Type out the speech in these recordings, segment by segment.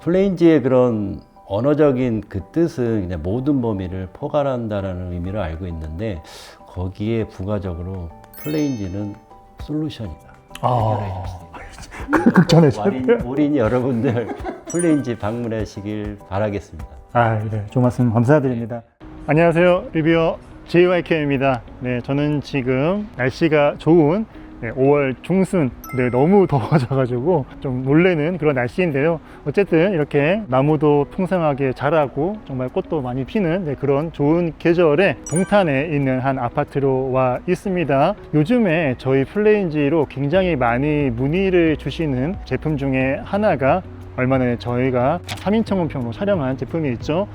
플레인지의 그런 언어적인 그 뜻은 그냥 모든 범위를 포괄한다라는 의미를 알고 있는데 거기에 부가적으로 플레인지는 솔루션이다. 해결해 줍니다. 극찬해 올인 여러분들 플레인지 방문하시길 바라겠습니다. 네, 좋은 말씀 감사드립니다. 안녕하세요, 리뷰어 JYK입니다. 네, 저는 지금 날씨가 좋은 5월 중순, 너무 더워져가지고 좀 놀래는 그런 날씨인데요. 어쨌든 이렇게 나무도 풍성하게 자라고 정말 꽃도 많이 피는 그런 좋은 계절에 동탄에 있는 한 아파트로 와 있습니다. 요즘에 저희 플레인지로 굉장히 많이 문의를 주시는 제품 중에 하나가 얼마 전에 저희가 3인칭원평으로 촬영한 제품이 있죠.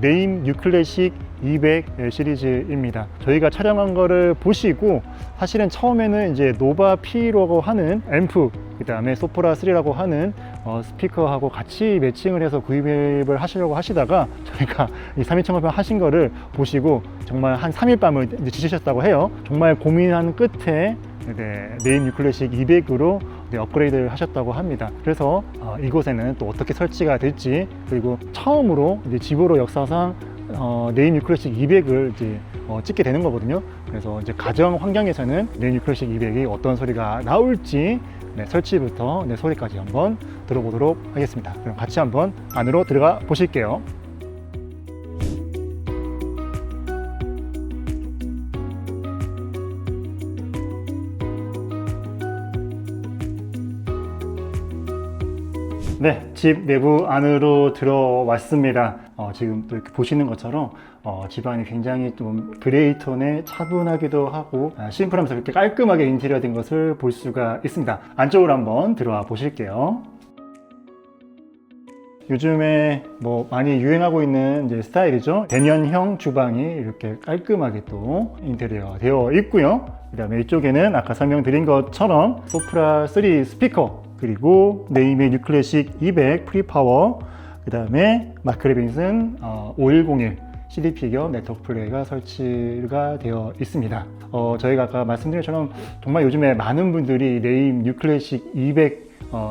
네임 뉴클래식 200 시리즈입니다. 저희가 촬영한 거를 보시고 사실은 처음에는 이제 노바 P라고 하는 앰프, 그 다음에 소프라 3라고 하는 스피커하고 같이 매칭을 해서 구입을 하시려고 하시다가 저희가 이 3인칭원평 하신 거를 보시고 정말 한 3일 밤을 이제 지치셨다고 해요. 정말 고민한 끝에 네임 뉴클래식 200으로 업그레이드를 하셨다고 합니다. 그래서 이곳에는 또 어떻게 설치가 될지, 그리고 처음으로 이제 집으로 역사상 네임 뉴클래식 200을 이제 찍게 되는 거거든요. 그래서 이제 가정 환경에서는 네임 뉴클래식 200이 어떤 소리가 나올지 설치부터 소리까지 한번 들어보도록 하겠습니다. 그럼 같이 한번 안으로 들어가 보실게요. 네, 집 내부 안으로 들어왔습니다. 지금 또 이렇게 보시는 것처럼 집안이 굉장히 좀 그레이 톤에 차분하기도 하고 심플하면서 이렇게 깔끔하게 인테리어 된 것을 볼 수가 있습니다. 안쪽으로 한번 들어와 보실게요. 요즘에 많이 유행하고 있는 이제 스타일이죠. 대면형 주방이 이렇게 깔끔하게 또 인테리어 되어 있고요. 그 다음에 이쪽에는 아까 설명드린 것처럼 소프라 3 스피커, 그리고 네임의 뉴클래식 200 프리파워, 그 다음에 마크 레빈슨 5101 CDP 겸 네트워크 플레이가 설치가 되어 있습니다. 저희가 아까 말씀드린 것처럼 정말 요즘에 많은 분들이 네임 뉴클래식 200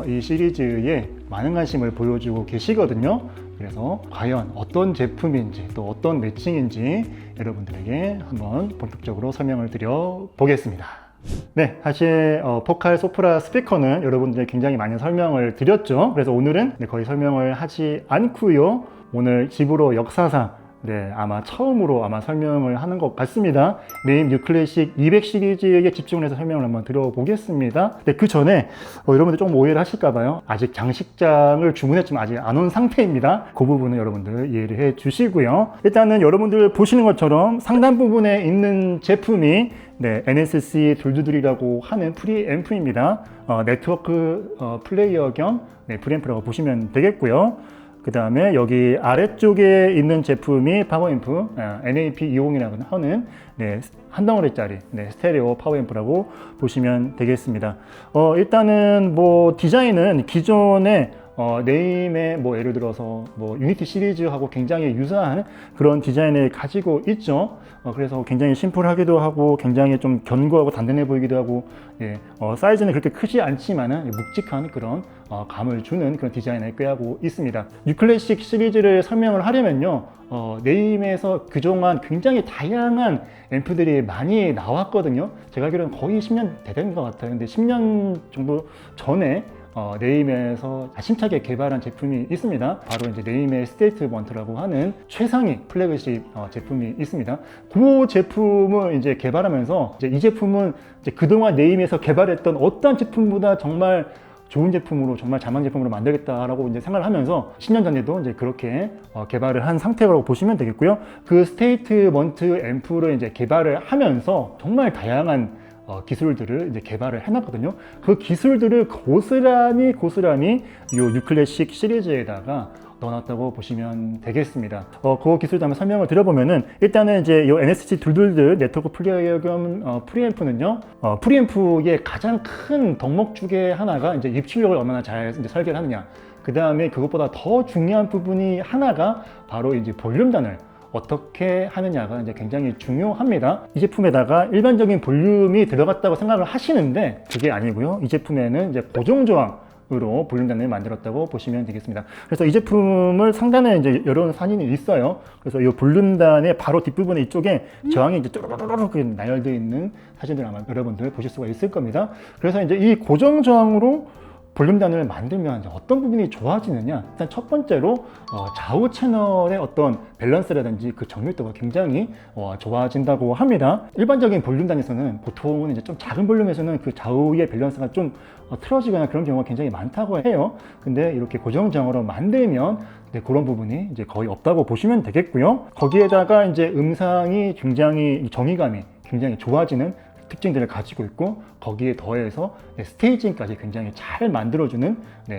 이 시리즈에 많은 관심을 보여주고 계시거든요. 그래서 과연 어떤 제품인지 또 어떤 매칭인지 여러분들에게 한번 본격적으로 설명을 드려 보겠습니다. 네, 사실 포칼 소프라 스피커는 여러분들에게 굉장히 많은 설명을 드렸죠. 그래서 오늘은 거의 설명을 하지 않고요. 오늘 집으로 역사상 아마 처음으로 설명을 하는 것 같습니다. 네임 뉴클래식 200 시리즈에 집중을 해서 설명을 한번 드려보겠습니다. 그 전에 여러분들 조금 오해를 하실까봐요. 아직 장식장을 주문했지만 아직 안 온 상태입니다. 그 부분은 여러분들 이해를 해 주시고요. 일단은 여러분들 보시는 것처럼 상단 부분에 있는 제품이 NSC 둘두둘이라고 하는 프리앰프입니다. 네트워크 플레이어 겸 프리앰프라고 보시면 되겠고요. 그 다음에 여기 아래쪽에 있는 제품이 파워앰프 NAP250이라고 하는 한 덩어리짜리 스테레오 파워앰프라고 보시면 되겠습니다. 일단은 디자인은 기존의 네임의 예를 들어서 유니티 시리즈하고 굉장히 유사한 그런 디자인을 가지고 있죠. 그래서 굉장히 심플하기도 하고 굉장히 좀 견고하고 단단해 보이기도 하고 사이즈는 그렇게 크지 않지만은 묵직한 그런 감을 주는 그런 디자인을 꾀하고 있습니다. 뉴클래식 시리즈를 설명을 하려면요, 네임에서 그동안 굉장히 다양한 앰프들이 많이 나왔거든요. 제가 알기로는 거의 10년 된 것 같아요. 근데 10년 정도 전에 네임에서 힘차게 개발한 제품이 있습니다. 바로 이제 네임의 스테이트먼트라고 하는 최상위 플래그십 제품이 있습니다. 그 제품을 이제 개발하면서 이 제품은 그동안 네임에서 개발했던 어떤 제품보다 정말 좋은 제품으로, 정말 자망 제품으로 만들겠다라고 이제 생각을 하면서 10년 전에도 이제 그렇게 개발을 한 상태라고 보시면 되겠고요. 그 스테이트먼트 앰프를 이제 개발을 하면서 정말 다양한 기술들을 이제 개발을 해놨거든요. 그 기술들을 고스란히 이 뉴클래식 시리즈에다가 넣어놨다고 보시면 되겠습니다. 그 기술도 한번 설명을 드려보면은, 일단은 이제 이 NSC 둘둘들 네트워크 플레이어 겸 프리앰프는요, 프리앰프의 가장 큰 덕목 중에 하나가 이제 입출력을 얼마나 잘 이제 설계를 하느냐. 그 다음에 그것보다 더 중요한 부분이 하나가 바로 이제 볼륨단을 어떻게 하느냐가 이제 굉장히 중요합니다. 이 제품에다가 일반적인 볼륨이 들어갔다고 생각을 하시는데 그게 아니고요. 이 제품에는 이제 고정저항 으로 볼륨단을 만들었다고 보시면 되겠습니다. 그래서 이 제품을 상단에 이제 여러 사진이 있어요. 그래서 이 볼륨단의 바로 뒷부분에 이쪽에 저항이 이제 뚜루루루루 나열되어 있는 사진들 아마 여러분들 보실 수가 있을 겁니다. 그래서 이제 이 고정 저항으로 볼륨단을 만들면 어떤 부분이 좋아지느냐, 일단 첫 번째로 좌우 채널의 어떤 밸런스라든지 그 정밀도가 굉장히 좋아진다고 합니다. 일반적인 볼륨단에서는 보통은 이제 좀 작은 볼륨에서는 그 좌우의 밸런스가 좀 틀어지거나 그런 경우가 굉장히 많다고 해요. 근데 이렇게 고정장으로 만들면 그런 부분이 이제 거의 없다고 보시면 되겠고요. 거기에다가 이제 음상이 굉장히 정의감이 굉장히 좋아지는 특징들을 가지고 있고, 거기에 더해서 스테이징까지 굉장히 잘 만들어주는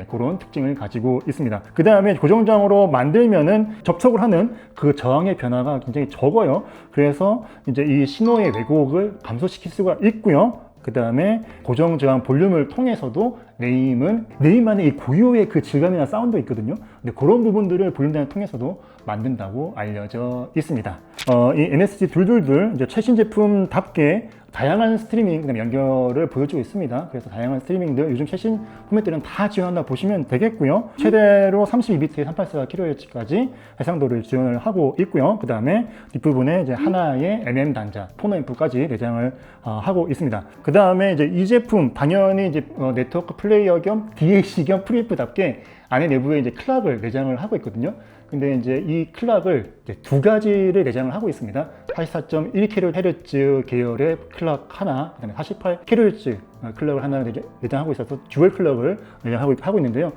그런 특징을 가지고 있습니다. 그 다음에 고정장으로 만들면은 접촉을 하는 그 저항의 변화가 굉장히 적어요. 그래서 이제 이 신호의 왜곡을 감소시킬 수가 있고요. 그 다음에 고정 저항 볼륨을 통해서도 네임만의 이 고유의 그 질감이나 사운드 있거든요. 근데 그런 부분들을 볼륨단을 통해서도 만든다고 알려져 있습니다. 이 NSG 둘둘둘 이제 최신 제품답게 다양한 스트리밍 그다음에 연결을 보여주고 있습니다. 그래서 다양한 스트리밍들 요즘 최신 포맷들은 다 지원한다 보시면 되겠고요. 최대로 32비트의 384kHz까지 해상도를 지원을 하고 있고요. 그 다음에 뒷부분에 이제 하나의 MM 단자 폰앰프까지 내장을 하고 있습니다. 그 다음에 이제 이 제품 당연히 이제 네트워크 플레이어 겸 DAC 겸 프리앰프답게 안에 내부에 이제 클락을 내장을 하고 있거든요. 근데 이제 이 클락을 이제 두 가지를 내장을 하고 있습니다. 84.1kHz 계열의 클락 하나, 그다음에 48kHz 클락을 하나 내장하고 있어서 듀얼 클락을 내장하고 있는데요.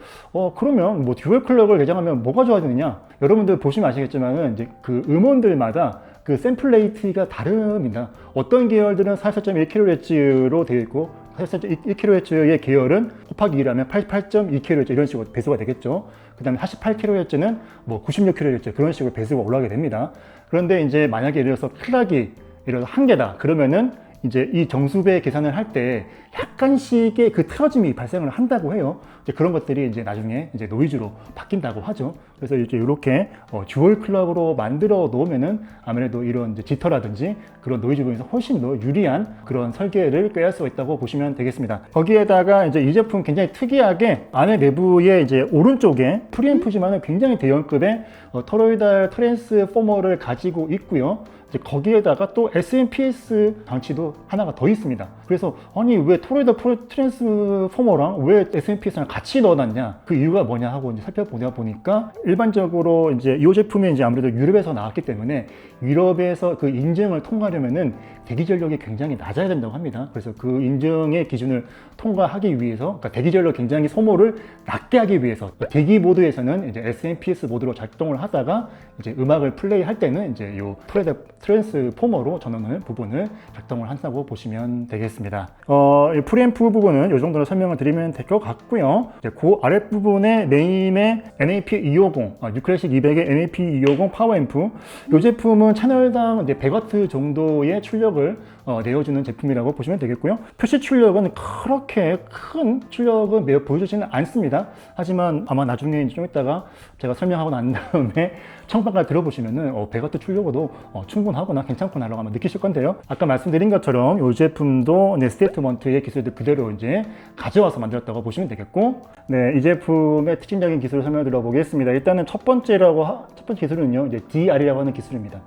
그러면 뭐 듀얼 클락을 내장하면 뭐가 좋아지느냐? 여러분들 보시면 아시겠지만은 이제 그 음원들마다 그 샘플 레이트가 다릅니다. 어떤 계열들은 44.1kHz로 되어 있고 44.1kHz의 계열은 곱하기 2라면 88.2kHz 이런 식으로 배수가 되겠죠. 그 다음에 48kHz는 뭐 96kHz 그런 식으로 배수가 올라가게 됩니다. 그런데 이제 만약에 예를 들어서 클락이 예를 들어서 한 개다 그러면은 이제 이 정수배 계산을 할 때 약간씩의 그 틀어짐이 발생을 한다고 해요. 이제 그런 것들이 이제 나중에 이제 노이즈로 바뀐다고 하죠. 그래서 이제 이렇게 듀얼 클락으로 만들어 놓으면은 아무래도 이런 이제 지터라든지 그런 노이즈로 인해서 훨씬 더 유리한 그런 설계를 꾀할 수가 있다고 보시면 되겠습니다. 거기에다가 이제 이 제품 굉장히 특이하게 안에 내부에 이제 오른쪽에 프리앰프지만은 굉장히 대형급의 토로이달 트랜스포머를 가지고 있고요. 이제 거기에다가 또 SMPS 장치도 하나가 더 있습니다. 그래서 아니 왜 토로이달 트랜스포머랑 왜 SMPS랑 같이 넣어놨냐, 그 이유가 뭐냐 하고 이제 살펴보다 보니까 일반적으로 이제 이 제품이 이제 아무래도 유럽에서 나왔기 때문에 유럽에서 그 인증을 통과하려면은 대기 전력이 굉장히 낮아야 된다고 합니다. 그래서 그 인증의 기준을 통과하기 위해서, 그러니까 대기 전력 굉장히 소모를 낮게 하기 위해서 대기 모드에서는 이제 SMPS 모드로 작동을 하다가 이제 음악을 플레이할 때는 이제 이 트랜스포머로 전원을 부분을 작동을 한다고 보시면 되겠습니다. 이 프리앰프 부분은 이 정도로 설명을 드리면 될 것 같고요. 이제 그 아랫부분에 네임의 NAP250, 뉴클래식 200의 NAP250 파워앰프. 이 제품은 채널당 100W 정도의 출력을 내어주는 제품이라고 보시면 되겠고요. 표시 출력은 그렇게 큰 출력은 매우 보여주지는 않습니다. 하지만 아마 나중에 좀 이따가 제가 설명하고 난 다음에 청방을 들어보시면은 100W 출력으로 충분하거나 괜찮구나라고 아마 느끼실 건데요. 아까 말씀드린 것처럼 이 제품도 스테이트먼트의 기술들 그대로 이제 가져와서 만들었다고 보시면 되겠고, 이 제품의 특징적인 기술을 설명 들어보겠습니다. 일단은 첫 번째 기술은요, 이제 DR이라고 하는 기술입니다.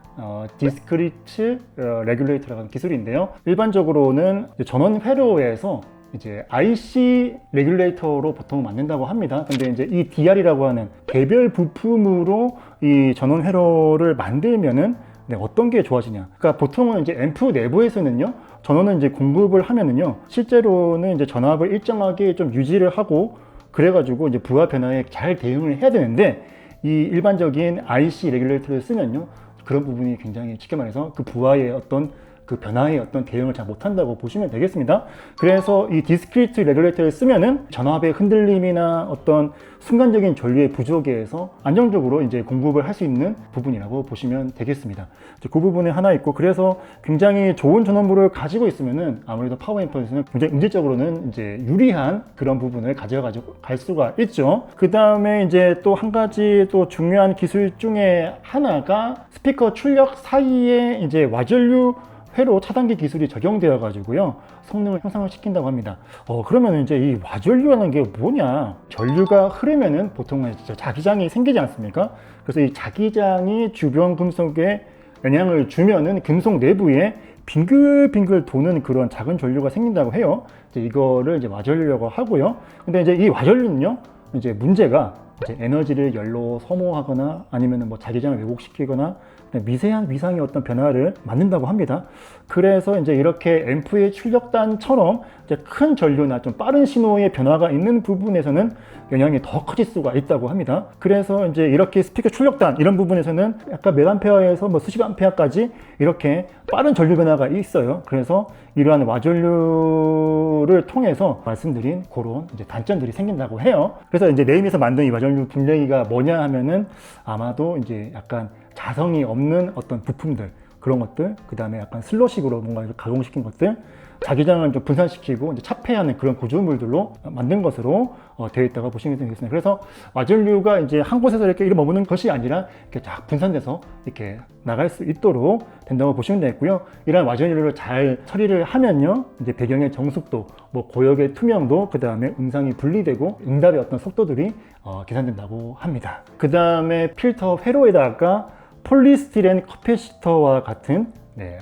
디스크리트 레귤레이터라고 하는 기술인데요. 일반적으로는 전원 회로에서 이제 IC 레귤레이터로 보통 만든다고 합니다. 근데 이제 이 DR이라고 하는 개별 부품으로 이 전원 회로를 만들면은 어떤 게 좋아지냐? 그러니까 보통은 이제 앰프 내부에서는요, 전원을 이제 공급을 하면은요, 실제로는 이제 전압을 일정하게 좀 유지를 하고 그래가지고 이제 부하 변화에 잘 대응을 해야 되는데, 이 일반적인 IC 레귤레이터를 쓰면요, 그런 부분이 굉장히 쉽게 말해서 그 부하의 어떤 그 변화의 어떤 대응을 잘 못한다고 보시면 되겠습니다. 그래서 이 디스크리트 레귤레이터를 쓰면은 전압의 흔들림이나 어떤 순간적인 전류의 부족에 의해서 안정적으로 이제 공급을 할 수 있는 부분이라고 보시면 되겠습니다. 그 부분이 하나 있고, 그래서 굉장히 좋은 전원부를 가지고 있으면은 아무래도 파워앰프에서는 굉장히 음질적으로는 이제 유리한 그런 부분을 가져가지고 갈 수가 있죠. 그 다음에 이제 또 한 가지 또 중요한 기술 중에 하나가 스피커 출력 사이에 이제 와전류 회로 차단기 기술이 적용되어 가지고요 성능을 향상을 시킨다고 합니다. 그러면 이제 이 와전류라는 게 뭐냐? 전류가 흐르면은 보통은 자기장이 생기지 않습니까? 그래서 이 자기장이 주변 금속에 영향을 주면은 금속 내부에 빙글빙글 도는 그런 작은 전류가 생긴다고 해요. 이제 이거를 이제 와전류라고 하고요. 근데 이제 이 와전류는요, 이제 문제가 이제 에너지를 열로 소모하거나 아니면은 뭐 자기장을 왜곡시키거나 미세한 위상의 어떤 변화를 만든다고 합니다. 그래서 이제 이렇게 앰프의 출력단처럼 이제 큰 전류나 좀 빠른 신호의 변화가 있는 부분에서는 영향이 더 커질 수가 있다고 합니다. 그래서 이제 이렇게 스피커 출력단 이런 부분에서는 약간 몇 암페어에서 뭐 수십 암페어까지 이렇게 빠른 전류 변화가 있어요. 그래서 이러한 와전류를 통해서 말씀드린 그런 이제 단점들이 생긴다고 해요. 그래서 이제 네임에서 만든 이 와전류 분類기가 뭐냐 하면은 아마도 이제 약간 자성이 없는 어떤 부품들 그런 것들, 그 다음에 약간 슬로식으로 뭔가 가공시킨 것들, 자기장을 좀 분산시키고 이제 차폐하는 그런 구조물들로 만든 것으로 되어 있다고 보시면 되겠습니다. 그래서 와전류가 이제 한 곳에서 이렇게 머무는 것이 아니라 이렇게 쫙 분산돼서 이렇게 나갈 수 있도록 된다고 보시면 되겠고요. 이러한 와전류를 잘 처리를 하면요, 이제 배경의 정숙도, 뭐 고역의 투명도, 그 다음에 음상이 분리되고 응답의 어떤 속도들이 계산된다고 합니다. 그 다음에 필터 회로에다가 폴리스티렌 커패시터와 같은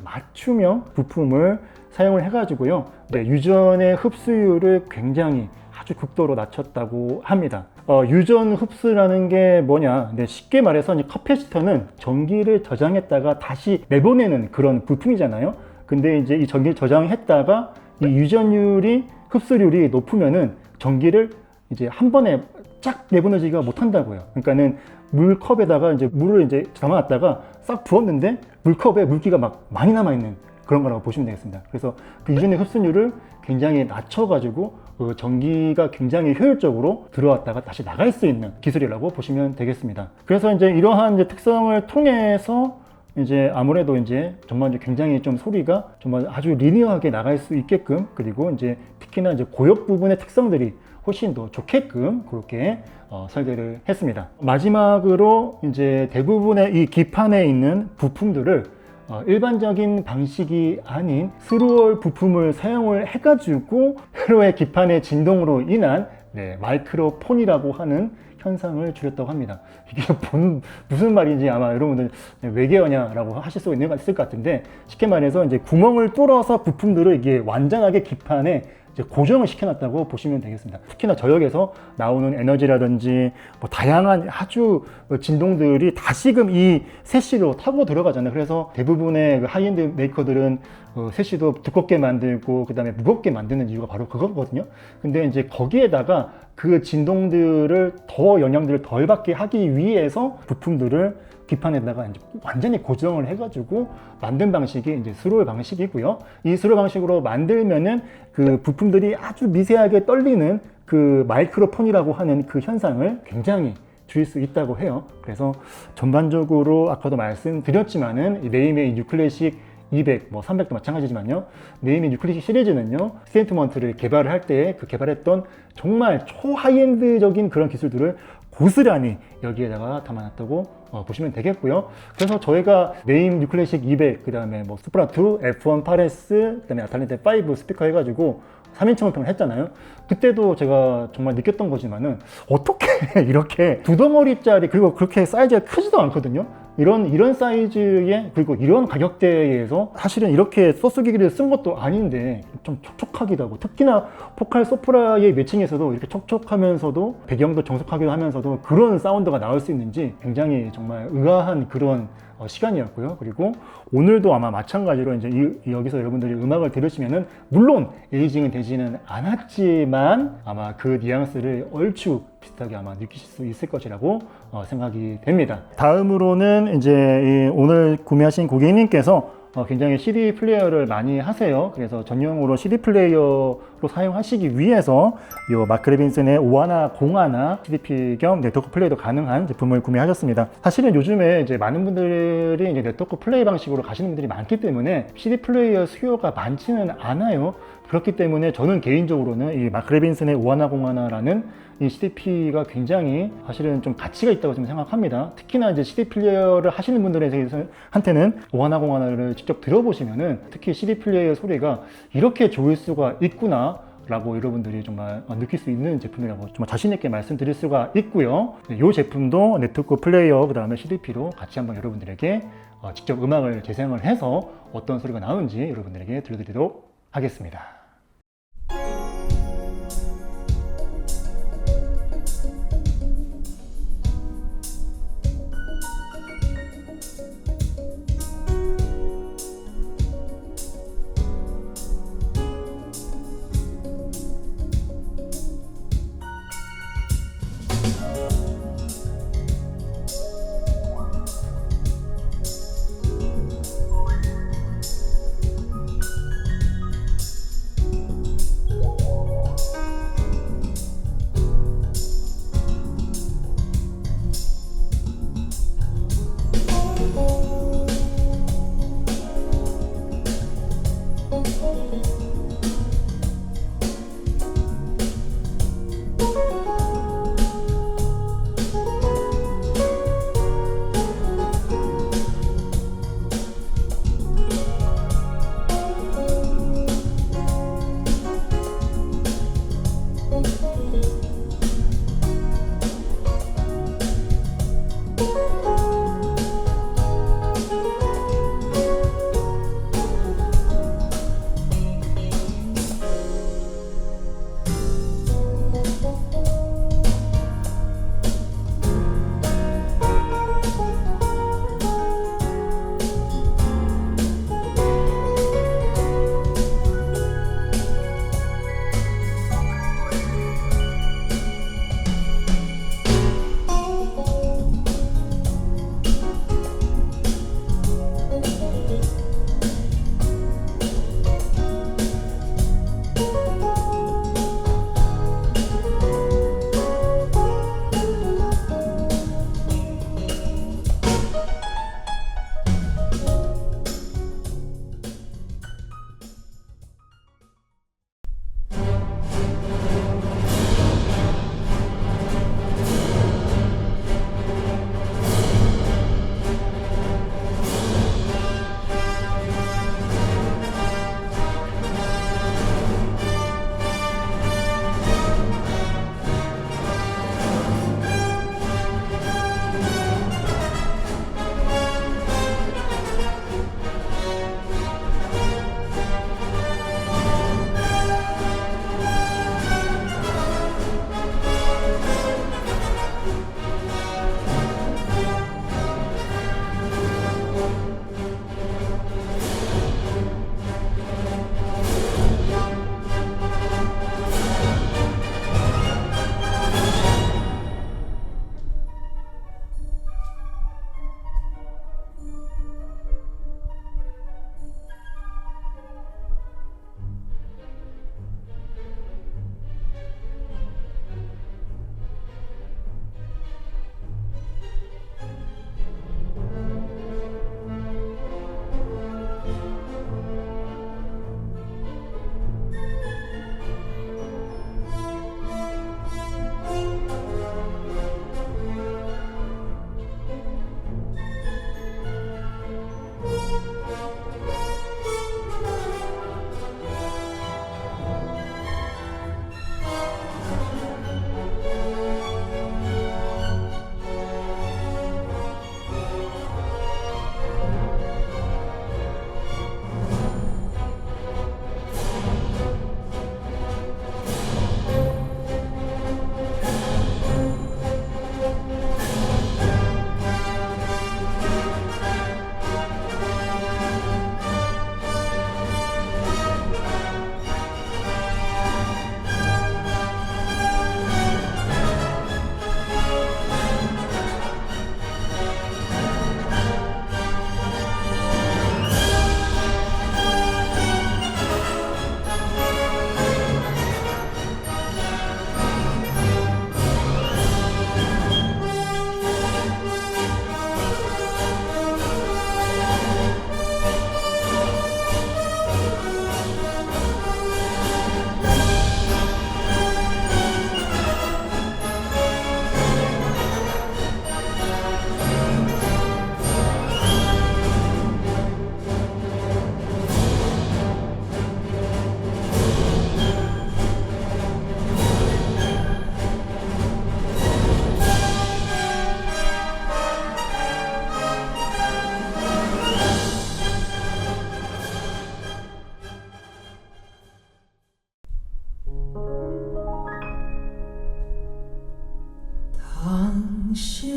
맞춤형 부품을 사용을 해가지고요, 유전의 흡수율을 굉장히 아주 극도로 낮췄다고 합니다. 유전 흡수라는 게 뭐냐? 쉽게 말해서 커패시터는 전기를 저장했다가 다시 내보내는 그런 부품이잖아요. 근데 이제 이 전기를 저장했다가 이 유전율이 흡수율이 높으면은 전기를 이제 한 번에 쫙 내보내지가 못한다고요. 그러니까는 물컵에다가 이제 물을 이제 담아놨다가 싹 부었는데 물컵에 물기가 막 많이 남아있는 그런 거라고 보시면 되겠습니다. 그래서 그 유전의 흡수율을 굉장히 낮춰가지고 그 전기가 굉장히 효율적으로 들어왔다가 다시 나갈 수 있는 기술이라고 보시면 되겠습니다. 그래서 이제 이러한 이제 특성을 통해서 이제 아무래도 이제 정말 굉장히 좀 소리가 정말 아주 리니어하게 나갈 수 있게끔, 그리고 이제 특히나 이제 고역 부분의 특성들이 훨씬 더 좋게끔 그렇게 설계를 했습니다. 마지막으로 이제 대부분의 이 기판에 있는 부품들을 일반적인 방식이 아닌 스루얼 부품을 사용을 해가지고 회로의 기판의 진동으로 인한 마이크로폰이라고 하는 현상을 줄였다고 합니다. 이게 무슨 말인지 아마 여러분들 외계어냐라고 하실 수 있을 것 같은데, 쉽게 말해서 이제 구멍을 뚫어서 부품들을 이게 완전하게 기판에 이제 고정을 시켜놨다고 보시면 되겠습니다. 특히나 저역에서 나오는 에너지라든지 뭐 다양한 아주 진동들이 다시금 이 세시로 타고 들어가잖아요. 그래서 대부분의 그 하이엔드 메이커들은 세시도 두껍게 만들고 그 다음에 무겁게 만드는 이유가 바로 그거거든요. 근데 이제 거기에다가 그 진동들을 더 영향들을 덜 받게 하기 위해서 부품들을 기판에다가 이제 완전히 고정을 해가지고 만든 방식이 이제 스로우 방식이고요. 이 스로우 방식으로 만들면은 그 부품들이 아주 미세하게 떨리는 그 마이크로폰이라고 하는 그 현상을 굉장히 줄일 수 있다고 해요. 그래서 전반적으로 아까도 말씀드렸지만은 네임의 뉴클래식 200, 뭐 300도 마찬가지지만요. 네임의 뉴클래식 시리즈는요, 스테이트먼트를 개발을 할 때 그 개발했던 정말 초하이엔드적인 그런 기술들을 고스란히 여기에다가 담아놨다고 보시면 되겠고요. 그래서 저희가 네임 뉴클래식 200, 그 다음에 뭐 수프라2, F1 파레스, 그 다음에 아탈란테 5 스피커 해가지고 3인칭 평을 했잖아요. 그때도 제가 정말 느꼈던 거지만은 어떻게 이렇게 두 덩어리짜리, 그리고 그렇게 사이즈가 크지도 않거든요. 이런 사이즈에, 그리고 이런 가격대에서 사실은 이렇게 소스기기를 쓴 것도 아닌데 좀 촉촉하기도 하고, 특히나 포칼 소프라의 매칭에서도 이렇게 촉촉하면서도 배경도 정숙하기도 하면서도 그런 사운드가 나올 수 있는지 굉장히 정말 의아한 그런 시간이었고요. 그리고 오늘도 아마 마찬가지로 이제 여기서 여러분들이 음악을 들으시면은 물론 에이징은 되지는 않았지만 아마 그 뉘앙스를 얼추 비슷하게 아마 느끼실 수 있을 것이라고 생각이 됩니다. 다음으로는 이제 오늘 구매하신 고객님께서 굉장히 CD 플레이어를 많이 하세요. 그래서 전용으로 CD 플레이어로 음악으로 사용하시기 위해서 이 마크 레빈슨의 오하나 공하나 CDP 겸 네트워크 플레이도 가능한 제품을 구매하셨습니다. 사실은 요즘에 이제 많은 분들이 이제 네트워크 플레이 방식으로 가시는 분들이 많기 때문에 CD 플레이어 수요가 많지는 않아요. 그렇기 때문에 저는 개인적으로는 이 마크 레빈슨의 오하나 공하나라는 이 CDP가 굉장히 사실은 좀 가치가 있다고 좀 생각합니다. 특히나 이제 CD 플레이어를 하시는 분들한테는 오하나 공하나를 직접 들어보시면은 특히 CD 플레이어 소리가 이렇게 좋을 수가 있구나 라고 여러분들이 정말 느낄 수 있는 제품이라고 정말 자신 있게 말씀드릴 수가 있고요. 이 제품도 네트워크 플레이어 그 다음에 CDP로 같이 한번 여러분들에게 직접 음악을 재생을 해서 어떤 소리가 나오는지 여러분들에게 들려드리도록 하겠습니다.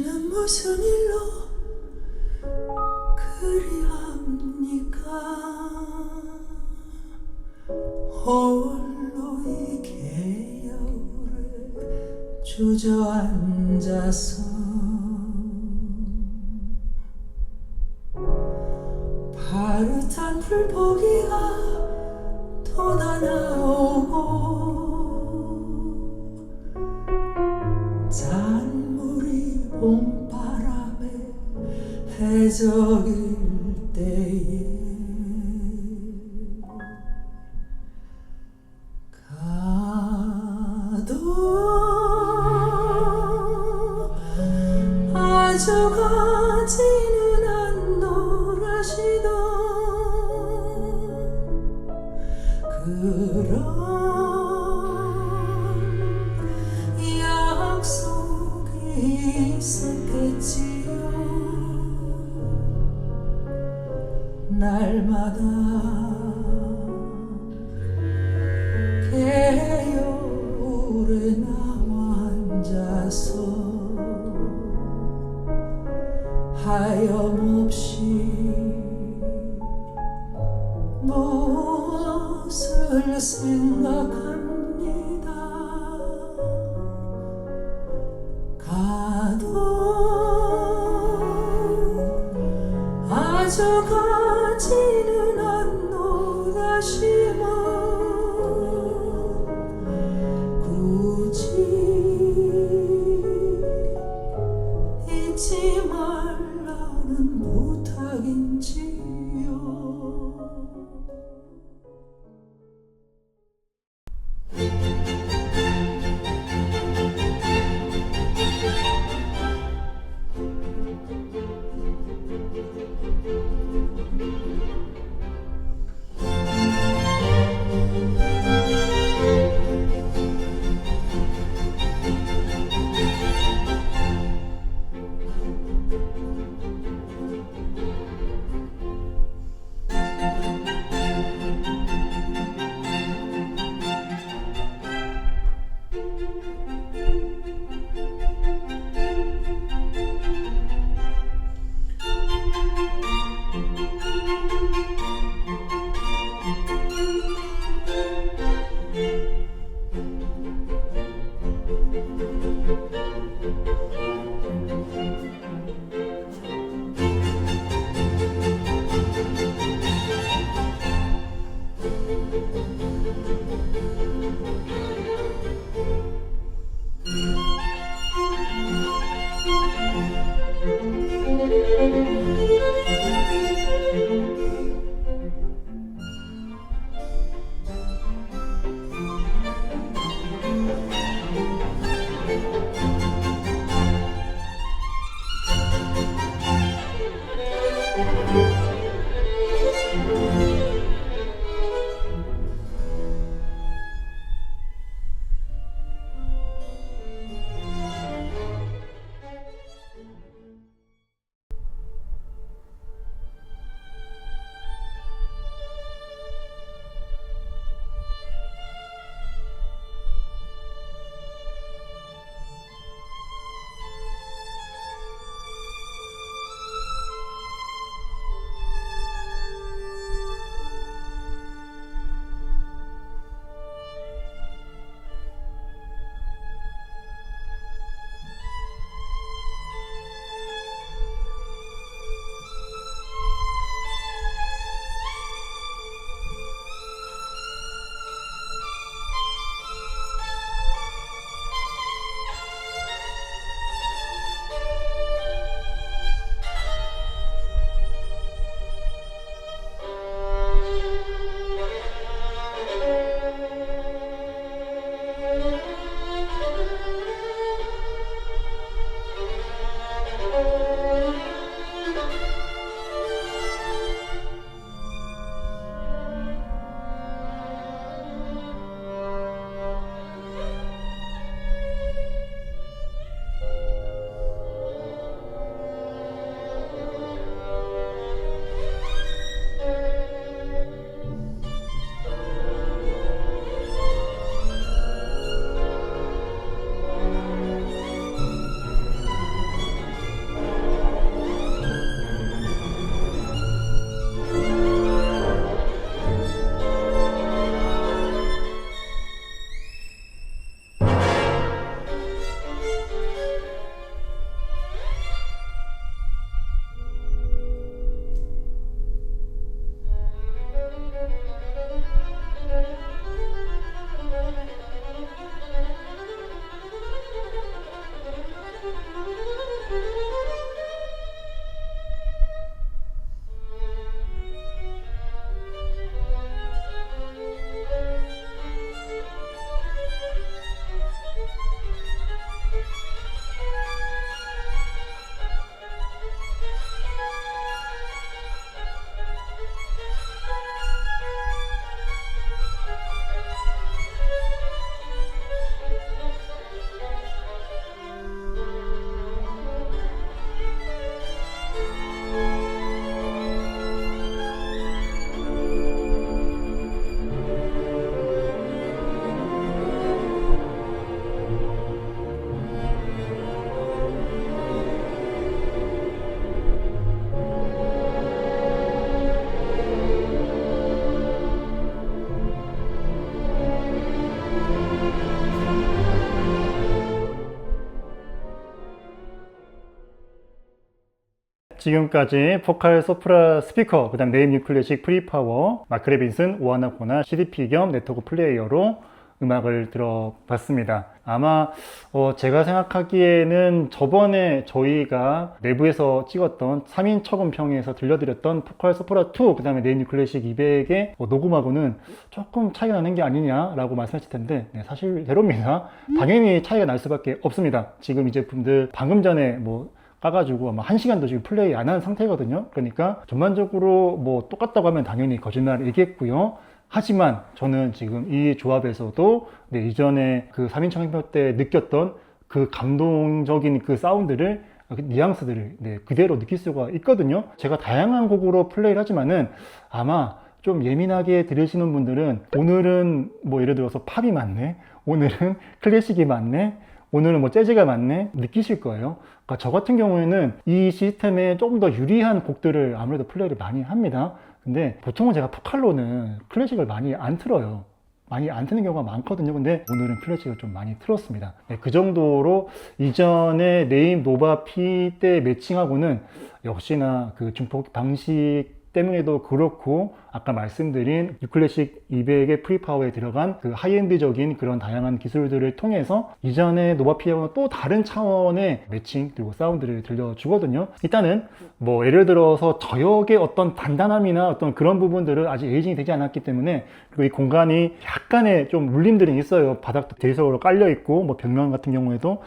당신은 무슨 일로 그리합니까? 홀로 이 개울에 주저앉아서 파릇한 풀포기가 돋아나오고 잔물이 봄바람에 해적일 때에 가도 아주 가지는 않노라시던 그런 약속이 있었겠지요. 날마다 개울에 나와 앉아서 하염없이 무엇을 생각합니다. 가도 아주 가지는 않노라시면 굳이 잊지 말라는 부탁인지요. 지금까지 포칼 소프라 스피커, 그 다음 네임 유클래식 프리파워, 마크 레빈슨 오하나코나 CDP 겸 네트워크 플레이어로 음악을 들어봤습니다. 아마 제가 생각하기에는 저번에 저희가 내부에서 찍었던 3인 처음평에서 들려드렸던 포칼 소프라 2, 그 다음에 네임 유클래식 200의 녹음하고는 조금 차이가 나는 게 아니냐라고 말씀하실 텐데, 네, 사실대로입니다. 당연히 차이가 날 수밖에 없습니다. 지금 이 제품들 방금 전에 까가지고 아마 1시간도 지금 플레이 안 한 상태거든요. 그러니까 전반적으로 똑같다고 하면 당연히 거짓말이겠고요. 하지만 저는 지금 이 조합에서도 이전에 그 3인 청평 때 느꼈던 그 감동적인 그 사운드를, 뉘앙스들을 그대로 느낄 수가 있거든요. 제가 다양한 곡으로 플레이를 하지만은 아마 좀 예민하게 들으시는 분들은 오늘은 예를 들어서 팝이 맞네, 오늘은 클래식이 맞네, 오늘은 재즈가 맞네 느끼실 거예요. 그러니까 저 같은 경우에는 이 시스템에 조금 더 유리한 곡들을 아무래도 플레이를 많이 합니다. 근데 보통은 제가 포칼로는 클래식을 많이 안 틀어요. 많이 안 트는 경우가 많거든요. 근데 오늘은 클래식을 좀 많이 틀었습니다. 네, 그 정도로 이전에 네임 노바 P 때 매칭하고는 역시나 그 증폭 방식 때문에도 그렇고, 아까 말씀드린 유클래식 200의 프리파워에 들어간 그 하이엔드적인 그런 다양한 기술들을 통해서 이전의 노바피아와는 또 다른 차원의 매칭 그리고 사운드를 들려주거든요. 일단은 예를 들어서 저역의 어떤 단단함이나 어떤 그런 부분들은 아직 에이징이 되지 않았기 때문에, 그리고 이 공간이 약간의 좀 울림들이 있어요. 바닥도 대리석으로 깔려 있고, 벽면 같은 경우에도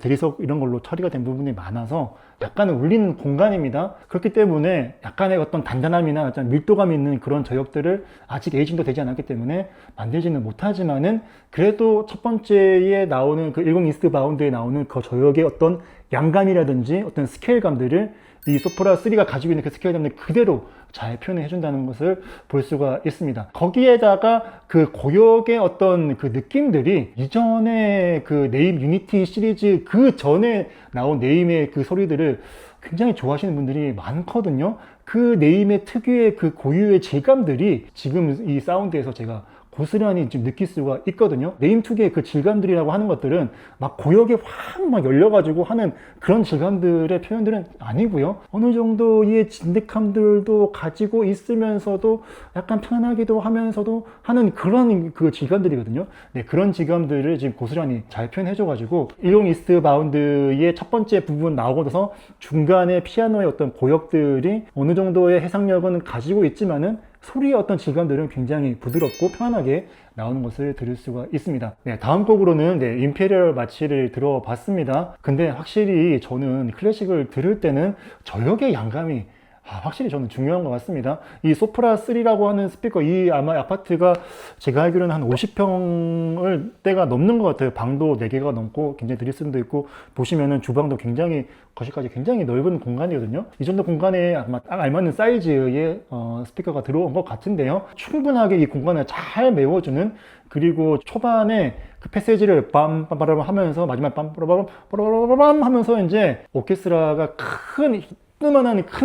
대리석 이런 걸로 처리가 된 부분이 많아서 약간은 울리는 공간입니다. 그렇기 때문에 약간의 어떤 단단함이나 어떤 밀도감 있는 그런 저역들을 아직 에이징도 되지 않았기 때문에 만들지는 못하지만은, 그래도 첫 번째에 나오는 그 10 이스트 바운드에 나오는 그 저역의 어떤 양감이라든지 어떤 스케일감들을 이 소프라 3가 가지고 있는 그 스케일감을 그대로 잘 표현해 준다는 것을 볼 수가 있습니다. 거기에다가 그 고역의 어떤 그 느낌들이 이전에 그 네임 유니티 시리즈 그 전에 나온 네임의 그 소리들을 굉장히 좋아하시는 분들이 많거든요. 그 네임의 특유의 그 고유의 질감들이 지금 이 사운드에서 제가 고스란히 지금 느낄 수가 있거든요. 네임 특유의 그 질감들이라고 하는 것들은 고역에 확 열려가지고 하는 그런 질감들의 표현들은 아니고요. 어느 정도의 진득함들도 가지고 있으면서도 약간 편하기도 하면서도 하는 그런 그 질감들이거든요. 네, 그런 질감들을 지금 고스란히 잘 표현해줘가지고 10 이스트 바운드의 첫 번째 부분 나오고 나서 중간에 피아노의 어떤 고역들이 어느 정도의 해상력은 가지고 있지만은 소리의 어떤 질감들은 굉장히 부드럽고 편안하게 나오는 것을 들을 수가 있습니다. 네, 다음 곡으로는 임페리얼 마치를 들어봤습니다. 근데 확실히 저는 클래식을 들을 때는 저역의 양감이 확실히 저는 중요한 것 같습니다. 이 소프라 3라고 하는 스피커, 이 아마 아파트가 제가 알기로는 한 50평을 대가 넘는 것 같아요. 방도 4개가 넘고 굉장히 드레스룸도 있고, 보시면은 주방도 굉장히, 거실까지 굉장히 넓은 공간이거든요. 이 정도 공간에 아마 딱 알맞는 사이즈의 스피커가 들어온 것 같은데요. 충분하게 이 공간을 잘 메워주는, 그리고 초반에 그 패세지를 빰빰빰 하면서 마지막 빰빰빰빰 하면서 이제 오케스트라가 큰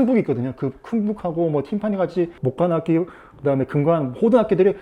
북이 있거든요. 그 큰 북하고 팀파니 같이 목관악기, 그 다음에 금관, 호등악기들이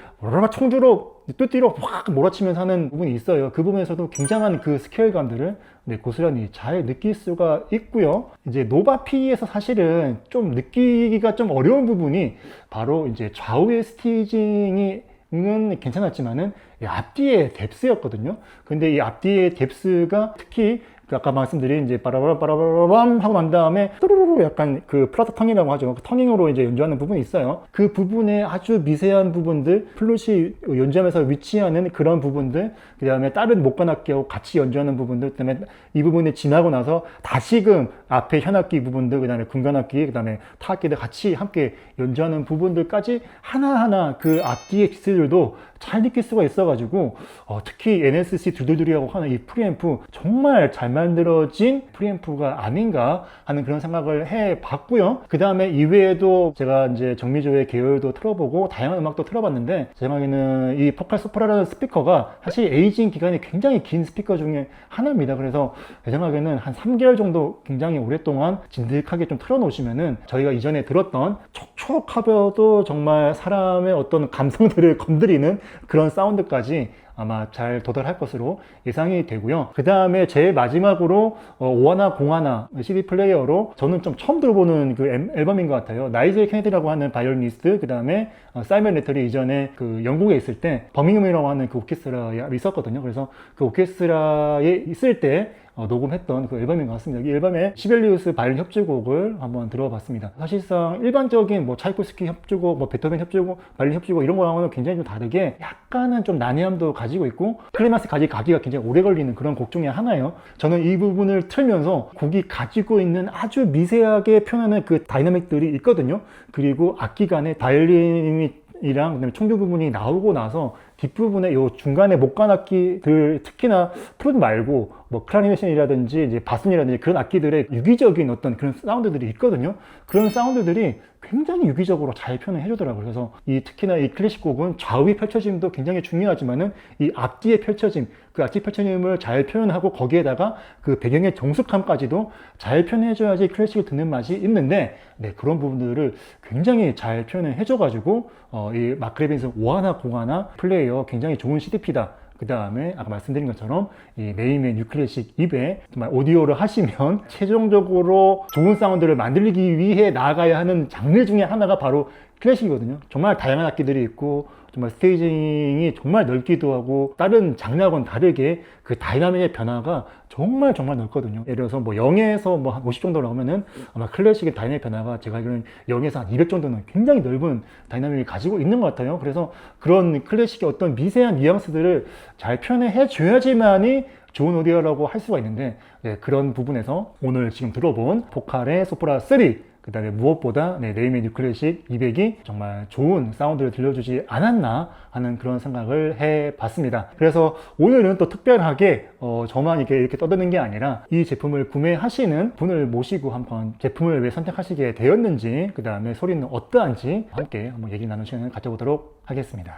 총주로 뚜띠로 확 몰아치면서 하는 부분이 있어요. 그 부분에서도 굉장한 그 스케일감들을 고스란히 잘 느낄 수가 있고요. 이제 노바피에서 사실은 좀 느끼기가 좀 어려운 부분이 바로 이제 좌우의 스티징이 은 괜찮았지만은 앞뒤의 뎁스였거든요. 근데 이 앞뒤의 뎁스가 특히 아까 말씀드린 이제 빠라바람 하고 난 다음에 뚜루루루 약간 그 플라트 텅이라고 하죠. 그 텅잉으로 이제 연주하는 부분이 있어요. 그 부분에 아주 미세한 부분들, 플룻이 연주하면서 위치하는 그런 부분들, 그 다음에 다른 목관악기하고 같이 연주하는 부분들, 그 다음에 이 부분이 지나고 나서 다시금 앞에 현악기 부분들, 그 다음에 금관악기, 그 다음에 타악기들 같이 함께 연주하는 부분들까지 하나하나 그 악기의 기술들도 잘 느낄 수가 있어가지고 특히 NSC 두들두리라고 하는 이 프리앰프 정말 잘 만들어진 프리앰프가 아닌가 하는 그런 생각을 해봤고요. 그 다음에 이외에도 제가 이제 정미조의 계열도 틀어보고 다양한 음악도 틀어봤는데, 제 생각에는 이 포칼 소프라라는 스피커가 사실 에이징 기간이 굉장히 긴 스피커 중에 하나입니다. 그래서 제 생각에는 한 3개월 정도 굉장히 오랫동안 진득하게 좀 틀어놓으시면은 저희가 이전에 들었던 촉촉하여도 정말 사람의 어떤 감성들을 건드리는 그런 사운드까지 아마 잘 도달할 것으로 예상이 되고요. 그 다음에 제일 마지막으로 오하나 공하나 CD 플레이어로 저는 좀 처음 들어보는 그 앨범인 것 같아요. 나이젤 케네디라고 하는 바이올리니스트, 그 다음에 사이먼 레터리 이전에 그 영국에 있을 때 버밍엄이라고 하는 그 오케스트라에 있었거든요. 그래서 그 오케스트라에 있을 때 녹음했던 그 앨범인 것 같습니다. 이 앨범에 시벨리우스 바이올린 협주곡을 한번 들어봤습니다. 사실상 일반적인 뭐 차이코스키 협주곡, 뭐 베토벤 협주곡, 바이올린 협주곡 이런 거랑은 굉장히 좀 다르게 약간은 좀 난해함도 가지고 있고 클라이막스까지 가기가 굉장히 오래 걸리는 그런 곡 중에 하나예요. 저는 이 부분을 틀면서 곡이 가지고 있는 아주 미세하게 표현하는 그 다이나믹들이 있거든요. 그리고 악기 간에 바이올린이랑 그다음에 청주 부분이 나오고 나서 뒷부분에 요 중간에 목관 악기들, 특히나 플룻 말고 뭐 클라리넷이라든지 이제 바순이라든지 그런 악기들의 유기적인 어떤 그런 사운드들이 있거든요. 그런 사운드들이 굉장히 유기적으로 잘 표현을 해주더라고요. 그래서 특히나 이 클래식 곡은 좌우의 펼쳐짐도 굉장히 중요하지만은 이 앞뒤의 펼쳐짐, 그 앞뒤 펼쳐짐을 잘 표현하고 거기에다가 그 배경의 정숙함까지도 잘 표현해줘야지 클래식을 듣는 맛이 있는데, 네, 그런 부분들을 굉장히 잘 표현을 해줘가지고 이 마크 레빈슨 오하나 공하나 플레이어 굉장히 좋은 CDP다. 그 다음에 아까 말씀드린 것처럼 이 메인의 뉴클래식 200 정말 오디오를 하시면 최종적으로 좋은 사운드를 만들기 위해 나아가야 하는 장르 중에 하나가 바로 클래식이거든요. 정말 다양한 악기들이 있고 정말 스테이징이 정말 넓기도 하고 다른 장르하고는 다르게 그 다이나믹의 변화가 정말 넓거든요. 예를 들어서 뭐 0에서 뭐 한 50 정도 나오면은 아마 클래식의 다이나믹 변화가 제가 알기로는 0에서 한 200 정도는 굉장히 넓은 다이나믹을 가지고 있는 것 같아요. 그래서 그런 클래식의 어떤 미세한 뉘앙스들을 잘 표현해 줘야지만이 좋은 오디오라고 할 수가 있는데, 네, 그런 부분에서 오늘 지금 들어본 보컬의 소프라 3, 그 다음에 무엇보다 레이메 뉴클래식 200이 정말 좋은 사운드를 들려주지 않았나 하는 그런 생각을 해봤습니다. 그래서 오늘은 또 특별하게 저만 이렇게 떠드는 게 아니라 이 제품을 구매하시는 분을 모시고 한번 제품을 왜 선택하시게 되었는지, 그 다음에 소리는 어떠한지 함께 한번 얘기 나누는 시간을 가져보도록 하겠습니다.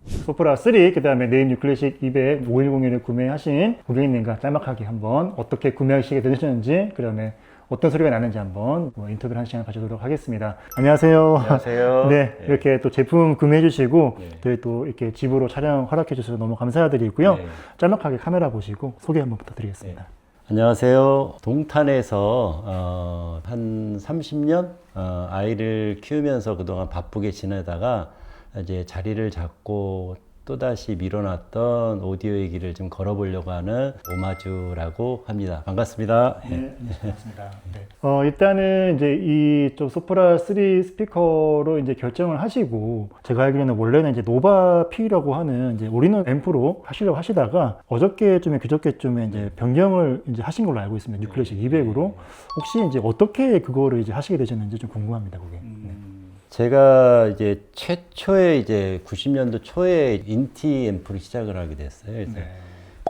소프라 3, 그 다음에 네임 뉴클래식 200 5101을 구매하신 고객님과 짤막하게 한번 어떻게 구매하시게 되셨는지, 그 다음에 어떤 소리가 나는지 한번 인터뷰를 한 시간 가져보도록 하겠습니다. 안녕하세요. 안녕하세요. 네, 이렇게 또 제품 구매해 주시고 네. 저희 또 이렇게 집으로 촬영 허락해 주셔서 너무 감사드리고요. 네. 짤막하게 카메라 보시고 소개 한번 부탁드리겠습니다. 안녕하세요. 동탄에서 한 30년 아이를 키우면서 그동안 바쁘게 지내다가 이제 자리를 잡고 또다시 밀어놨던 오디오의 길을 좀 걸어보려고 하는 오마주라고 합니다. 반갑습니다. 네, 반갑습니다. 네. 일단은 이제 이쪽 소프라 3 스피커로 이제 결정을 하시고, 제가 알기로는 원래는 이제 노바 P라고 하는 이제 올인원 앰프로 하시려고 하시다가 어저께쯤에 그저께쯤에 이제 변경을 이제 하신 걸로 알고 있습니다. 뉴클래식 200으로. 혹시 이제 어떻게 그거를 이제 하시게 되셨는지 좀 궁금합니다, 그게. 네. 제가 이제 최초에 이제 90년도 초에 인티 앰프를 시작을 하게 됐어요. 그래서 네.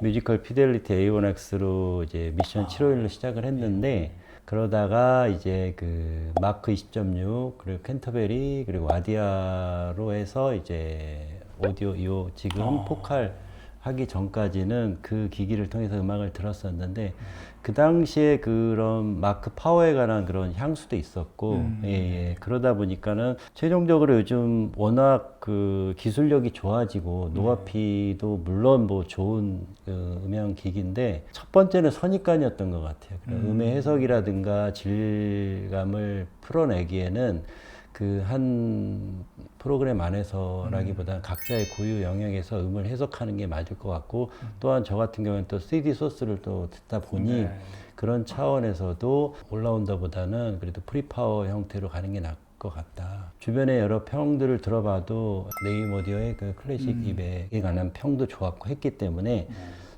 뮤지컬 피델리티 A1X로 이제 미션 751로 시작을 했는데, 그러다가 이제 그 마크 20.6 그리고 캔터베리 그리고 와디아로 해서 이제 오디오 지금 포칼 하기 전까지는 그 기기를 통해서 음악을 들었었는데, 그 당시에 그런 마크 파워에 관한 그런 향수도 있었고, 예, 그러다 보니까는 최종적으로 요즘 워낙 그 기술력이 좋아지고 노바피도 물론 뭐 좋은 음향 기기인데 첫 번째는 선입관이었던 것 같아요. 음의 해석이라든가 질감을 풀어내기에는 그 한 프로그램 안에서라기보다는 각자의 고유 영역에서 음을 해석하는 게 맞을 것 같고, 또한 저 같은 경우는 또 CD 소스를 또 듣다 보니 그런 차원에서도 올라운더보다는 그래도 프리파워 형태로 가는 게 나을 것 같다. 주변에 여러 평들을 들어봐도 네임 오디오의 그 클래식 200에 관한 평도 좋았고 했기 때문에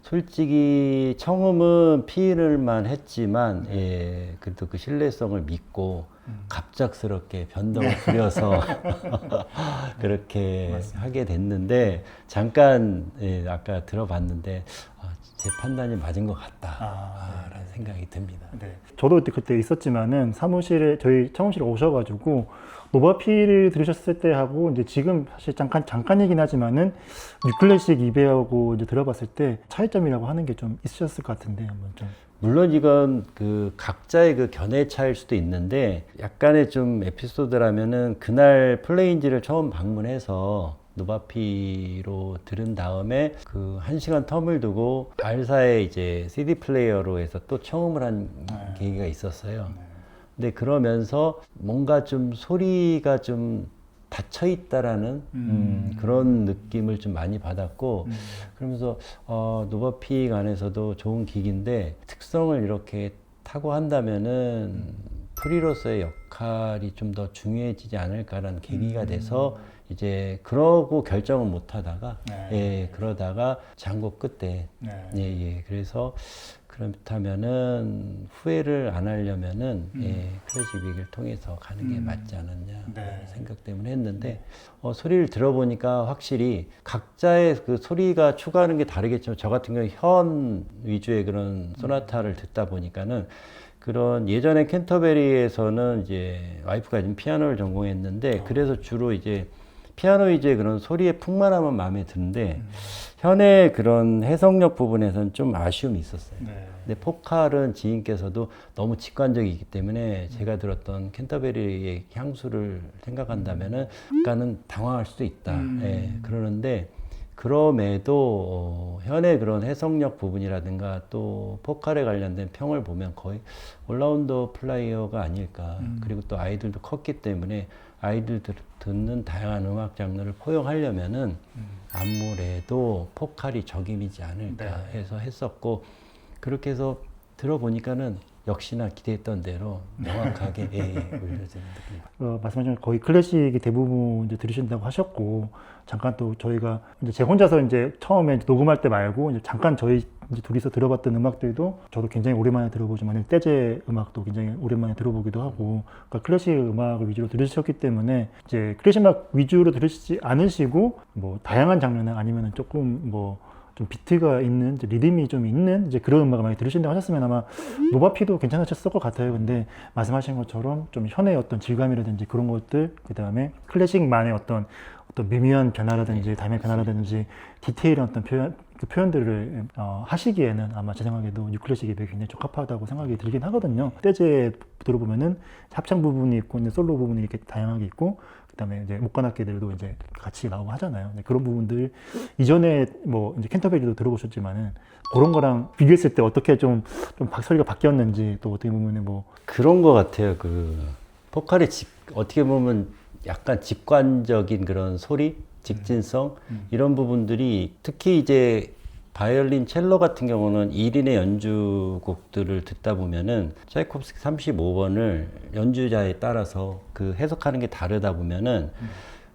솔직히 청음은 피일만 했지만 예, 그래도 그 신뢰성을 믿고 갑작스럽게 변동을 부려서 그렇게 하게 됐는데, 잠깐 예, 아까 들어봤는데 제 판단이 맞은 것 같다라는 생각이 듭니다. 네. 저도 그때 있었지만은 저희 청음실에 오셔가지고 노바피를 들으셨을 때 하고 이제 지금 사실 잠깐이긴 하지만은 뉴클래식 200하고 이제 들어봤을 때 차이점이라고 하는 게 좀 있으셨을 것 같은데 한번 좀. 물론 이건 그 각자의 그 견해 차일 수도 있는데, 약간의 좀 에피소드라면은 그날 플레인지를 처음 방문해서 노바피로 들은 다음에 그 1시간 텀을 두고 알사의 이제 CD 플레이어로 해서 또 청음을 한 계기가 있었어요. 근데 그러면서 뭔가 좀 소리가 좀 닫혀 있다라는 그런 느낌을 좀 많이 받았고 그러면서 노바픽 안에서도 좋은 기기인데 특성을 이렇게 타고 한다면은 프리로서의 역할이 좀 더 중요해지지 않을까라는 계기가 돼서 이제 그러고 결정을 못 하다가 예, 그러다가 장고 끝에 예, 그래서 그렇다면은 후회를 안 하려면은 예, 클래식 위기를 통해서 가는 게 맞지 않았냐 생각 때문에 했는데 소리를 들어보니까 확실히 각자의 그 소리가 추구하는 게 다르겠지만 저 같은 경우 현 위주의 그런 소나타를 듣다 보니까는 그런 예전에 캔터베리에서는 이제 와이프가 지금 피아노를 전공했는데 그래서 주로 이제 피아노 위주의 그런 소리의 풍만함은 마음에 드는데 현의 그런 해석력 부분에서는 좀 아쉬움이 있었어요. 근데 포칼은 지인께서도 너무 직관적이기 때문에 제가 들었던 캔터베리의 향수를 생각한다면은 약간은 당황할 수도 있다. 예, 그러는데 그럼에도 현의 그런 해석력 부분이라든가 또 포칼에 관련된 평을 보면 거의 올라운더 플레이어가 아닐까. 그리고 또 아이들도 컸기 때문에 아이들 듣는 다양한 음악 장르를 포용하려면은 아무래도 포칼이 적임이지 않을까 해서 했었고 그렇게 해서 들어보니까는 역시나 기대했던 대로 명확하게 울려지는 느낌. 말씀하신 거의 클래식이 대부분 이제 들으신다고 하셨고 잠깐 또 저희가 이제 제 혼자서 이제 처음에 이제 녹음할 때 말고 이제 잠깐 저희 이제 둘이서 들어봤던 음악들도 저도 굉장히 오랜만에 들어보지만 떼제 음악도 굉장히 오랜만에 들어보기도 하고 그러니까 클래식 음악을 위주로 들으셨기 때문에 이제 클래식 음악 위주로 들으시지 않으시고 뭐 다양한 장르나 아니면은 조금 뭐 좀 비트가 있는 이제 리듬이 좀 있는 이제 그런 음악을 많이 들으신다고 하셨으면 아마 노바피도 괜찮으셨을 것 같아요. 근데 말씀하신 것처럼 좀 현의 어떤 질감이라든지 그런 것들 그 다음에 클래식만의 어떤 미묘한 변화라든지 다양한 변화라든지 디테일한 어떤 표현들을 하시기에는 아마 제 생각에도 뉴클래식이 굉장히 적합하다고 생각이 들긴 하거든요. 떼제 들어보면은 합창 부분이 있고 이제 솔로 부분이 이렇게 다양하게 있고 그다음에 이제 목관악기들도 이제 같이 나오고 하잖아요. 그런 부분들 이전에 뭐 이제 캔터베리도 들어보셨지만은 그런 거랑 비교했을 때 어떻게 좀 소리가 바뀌었는지 또 어떻게 보면은 뭐 그런 것 같아요. 그 포칼의 어떻게 보면 약간 직관적인 그런 소리, 직진성 이런 부분들이 특히 이제 바이올린, 첼로 같은 경우는 1인의 연주곡들을 듣다 보면은 차이콥스키 35번을 연주자에 따라서 그 해석하는 게 다르다 보면은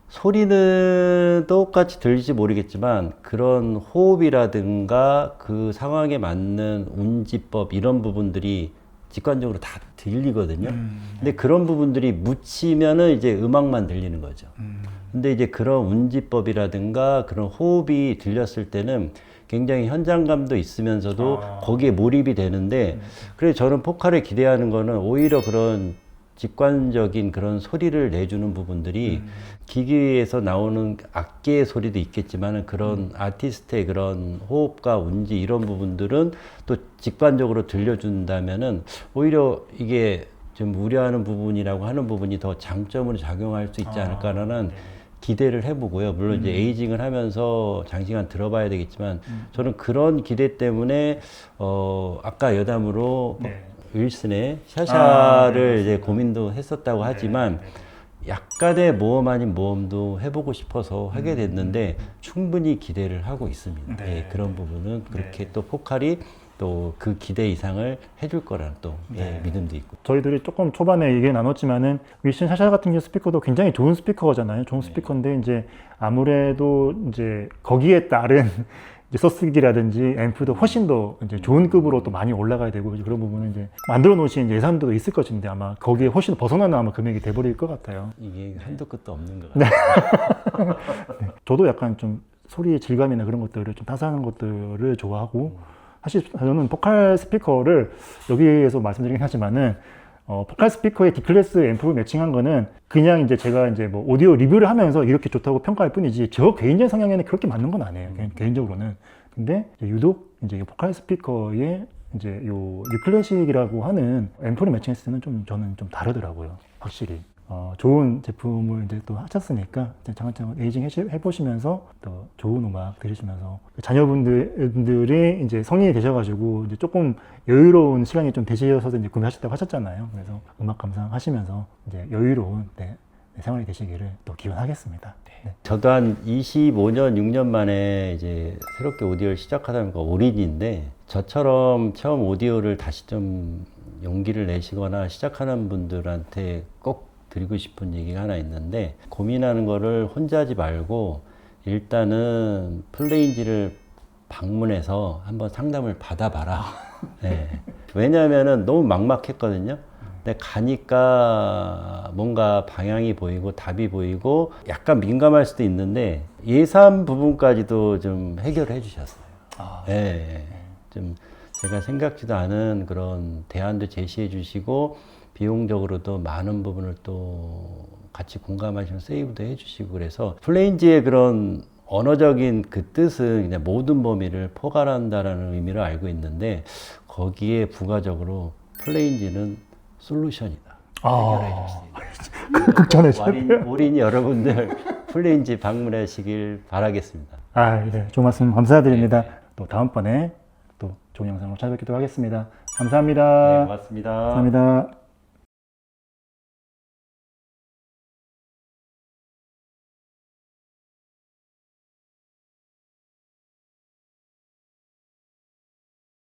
소리는 똑같이 들릴지 모르겠지만 그런 호흡이라든가 그 상황에 맞는 운지법 이런 부분들이 직관적으로 다 들리거든요. 근데 그런 부분들이 묻히면은 이제 음악만 들리는 거죠. 근데 이제 그런 운지법이라든가 그런 호흡이 들렸을 때는 굉장히 현장감도 있으면서도 거기에 몰입이 되는데 그래서 저는 포칼에 기대하는 거는 오히려 그런 직관적인 그런 소리를 내주는 부분들이 기기에서 나오는 악기의 소리도 있겠지만 그런 아티스트의 그런 호흡과 운지 이런 부분들은 또 직관적으로 들려준다면은 오히려 이게 좀 우려하는 부분이라고 하는 부분이 더 장점으로 작용할 수 있지 않을까라는 기대를 해보고요. 물론 이제 에이징을 하면서 장시간 들어봐야 되겠지만 저는 그런 기대 때문에 아까 여담으로 윌슨의 샤샤를 이제 고민도 했었다고 하지만 약간의 모험 아닌 모험도 해보고 싶어서 하게 됐는데 충분히 기대를 하고 있습니다. 예, 그런 부분은 그렇게 또 포칼이 또 그 기대 이상을 해줄 거라는 또 믿음도 있고. 저희들이 조금 초반에 얘기 나눴지만은 윌슨 샤샤 같은 경우 스피커도 굉장히 좋은 스피커잖아요. 좋은 스피커인데 이제 아무래도 이제 거기에 따른 이제 서스기라든지 앰프도 훨씬 더 이제 좋은 급으로 또 많이 올라가야 되고 그런 부분은 이제 만들어 놓으신 예산도 있을 것인데 아마 거기에 훨씬 벗어나는 아마 금액이 돼버릴 것 같아요. 이게 한도 끝도 없는 것 같아요. 저도 약간 좀 소리의 질감이나 그런 것들을 좀 따스한 것들을 좋아하고 사실 저는 포칼 스피커를 여기에서 말씀드리긴 하지만은 포칼 스피커에 D클래스 앰프를 매칭한 거는 그냥 이제 제가 이제 뭐 오디오 리뷰를 하면서 이렇게 좋다고 평가할 뿐이지 저 개인적인 성향에는 그렇게 맞는 건 아니에요. 개인적으로는. 근데 유독 이제 포칼 스피커에 이제 요 뉴클래식이라고 하는 앰프를 매칭했을 때는 좀 저는 좀 다르더라고요. 확실히. 좋은 제품을 이제 또 하셨으니까 차근차근 에이징 해보시면서 또 좋은 음악 들으시면서 자녀분들이 이제 성인이 되셔가지고 이제 조금 여유로운 시간이 좀 되셔서 이제 구매하셨다고 하셨잖아요. 그래서 음악 감상하시면서 이제 여유로운 생활이 되시기를 또 기원하겠습니다. 네. 저도 한 25년, 6년 만에 이제 새롭게 오디오를 시작하다 보니까 올인인데 저처럼 처음 오디오를 다시 좀 용기를 내시거나 시작하는 분들한테 꼭 드리고 싶은 얘기가 하나 있는데 고민하는 거를 혼자 하지 말고 일단은 플레인지를 방문해서 한번 상담을 받아봐라. 네. 왜냐하면은 너무 막막했거든요. 근데 가니까 뭔가 방향이 보이고 답이 보이고 약간 민감할 수도 있는데 예산 부분까지도 좀 해결해 주셨어요. 네. 좀 제가 생각지도 않은 그런 대안도 제시해 주시고 비용적으로도 많은 부분을 또 같이 공감하시는 세이브도 해주시고 그래서 플레인지의 그런 언어적인 그 뜻은 그냥 모든 범위를 포괄한다라는 의미를 알고 있는데 거기에 부가적으로 플레인지는 솔루션이다. 해결해 주세요. 극찬해 올인 여러분들 플레인지 방문하시길 바라겠습니다. 네. 좋은 말씀 감사드립니다. 또 다음번에 또 좋은 영상으로 찾아뵙기도 하겠습니다. 감사합니다. 네, 고맙습니다. 감사합니다.